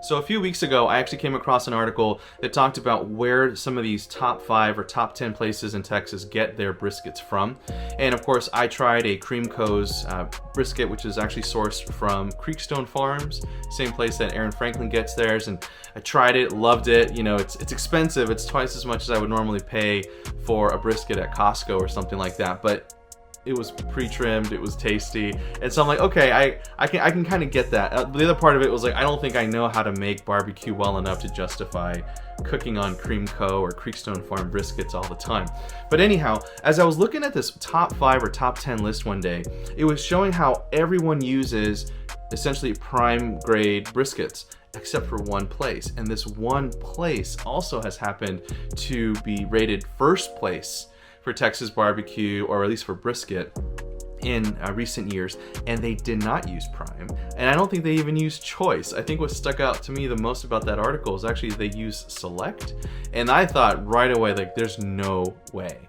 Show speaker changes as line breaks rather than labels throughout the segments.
So a few weeks ago, I actually came across an article that talked about where some of these top 5 or top 10 places in Texas get their briskets from. And of course, I tried a Creamco's brisket, which is actually sourced from Creekstone Farms, same place that Aaron Franklin gets theirs. And I tried it, loved it. You know, it's expensive. It's twice as much as I would normally pay for a brisket at Costco or something like that. But it was pre-trimmed, it was tasty, and so I'm like, okay, I can kind of get that. The other part of it was like, I don't think I know how to make barbecue well enough to justify cooking on Creamco or Creekstone Farm briskets all the time. But anyhow, as I was looking at this top 5 or top 10 list one day, it was showing how everyone uses essentially prime grade briskets except for one place, and this one place also has happened to be rated first place for Texas barbecue, or at least for brisket, in recent years, and they did not use prime, and I don't think they even used choice. I think what stuck out to me the most about that article is actually they use select, and I thought right away, like, there's no way.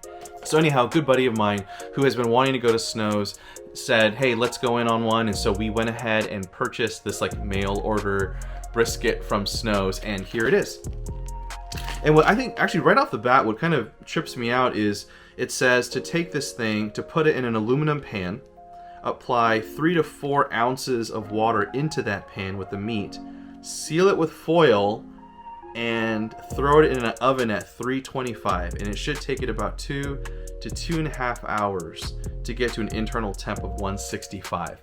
So anyhow, a good buddy of mine who has been wanting to go to Snow's said, hey, let's go in on one, and so we went ahead and purchased this like mail order brisket from Snow's, and here it is. And what I think actually right off the bat, what kind of trips me out is it says to take this thing, to put it in an aluminum pan, apply 3 to 4 ounces of water into that pan with the meat, seal it with foil, and throw it in an oven at 325. And it should take it about 2 to 2.5 hours to get to an internal temp of 165.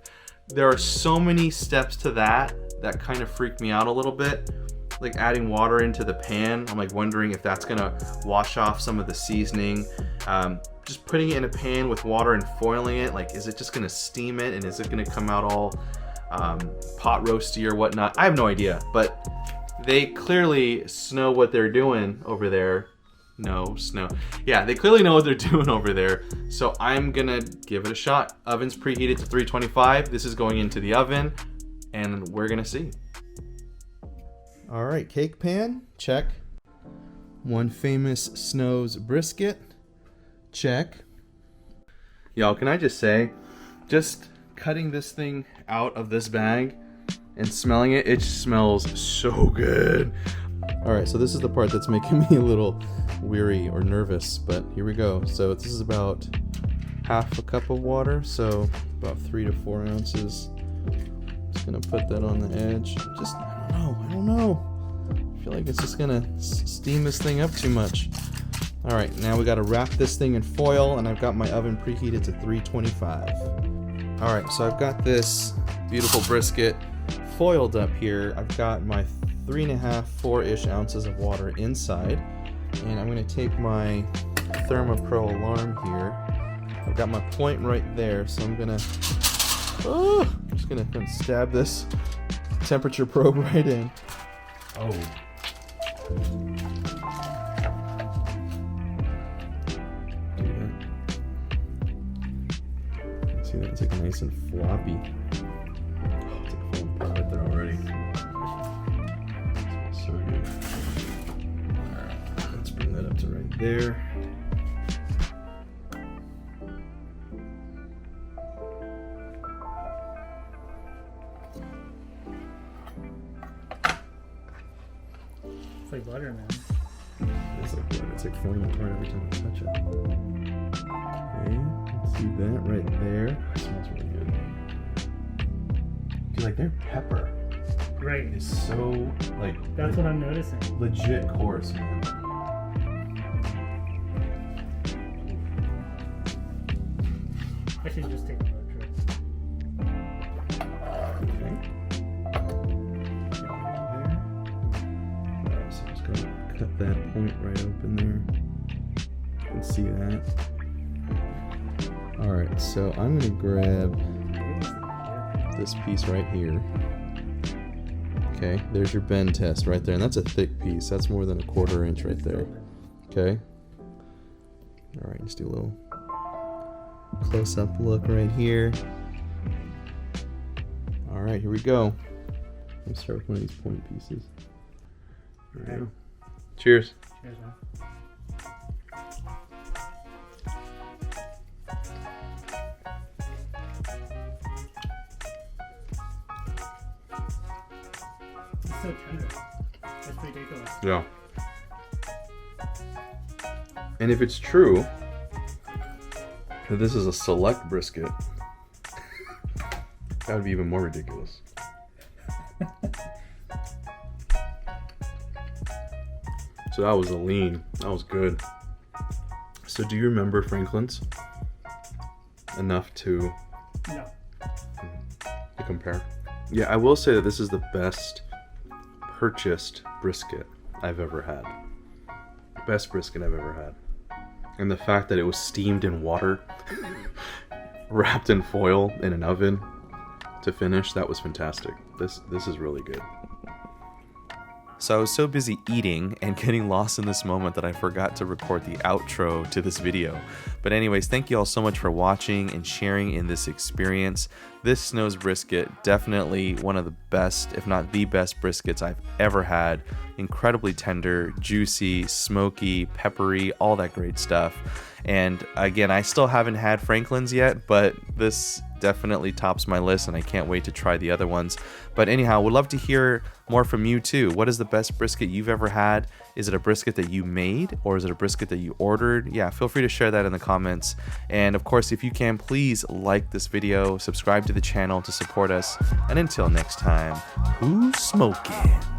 There are so many steps to that kind of freak me out a little bit. Like adding water into the pan, I'm like wondering if that's gonna wash off some of the seasoning. Just putting it in a pan with water and foiling it, like, is it just gonna steam it, and is it gonna come out all pot roasty or whatnot? I have no idea, but they clearly know what they're doing over there. Yeah, they clearly know what they're doing over there. So I'm gonna give it a shot. Oven's preheated to 325. This is going into the oven, and we're gonna see. All right, cake pan, check. One Famous Snow's brisket, check. Y'all, can I just say, just cutting this thing out of this bag and smelling it, it smells so good. All right, so this is the part that's making me a little weary or nervous, but here we go. So this is about half a cup of water, so about 3 to 4 ounces. Just gonna put that on the edge. I don't know. I feel like it's just gonna steam this thing up too much. All right, now we gotta wrap this thing in foil, and I've got my oven preheated to 325. All right, so I've got this beautiful brisket foiled up here. I've got my 3.5, 4-ish ounces of water inside, and I'm gonna take my ThermoPro alarm here. I've got my point right there, so I'm just gonna kind of stab this temperature probe right in. Oh. See that? It's like nice and floppy. Oh, it's like falling apart right there already. So good. Alright, let's bring that up to right there.
It's like butter, man.
It's like butter. It's like falling apart every time I touch it. Okay, see that right there? It smells really good. Dude, like their pepper,
Right.
is so like.
That's what I'm noticing.
Legit coarse, man.
I should just take a road trip.
Okay. So I'm just gonna cut that point right open there. You can see that. Alright, so I'm gonna grab this piece right here. Okay, there's your bend test right there, and that's a thick piece. That's more than a 1/4 inch right there. Okay. Alright, just do a little close-up look right here. Alright, here we go. Let's start with one of these point pieces. There we go. Cheers.
Cheers, man. so tender. That's ridiculous.
Yeah. And if it's true that this is a select brisket, that would be even more ridiculous. So that was a lean. That was good. So do you remember Franklin's? Enough to
No.
compare? Yeah, I will say that this is the best purchased brisket I've ever had. Best brisket I've ever had. And the fact that it was steamed in water, wrapped in foil in an oven to finish, that was fantastic. This is really good. So I was so busy eating and getting lost in this moment that I forgot to record the outro to this video. But anyways, thank you all so much for watching and sharing in this experience. This Snow's brisket, definitely one of the best, if not the best briskets I've ever had. Incredibly tender, juicy, smoky, peppery, all that great stuff. And again, I still haven't had Franklin's yet, but this definitely tops my list and I can't wait to try the other ones. But anyhow, would love to hear more from you too. What is the best brisket you've ever had? Is it a brisket that you made or is it a brisket that you ordered? Yeah, feel free to share that in the comments. And of course, if you can, please like this video, subscribe to the channel to support us. And until next time, who's smoking?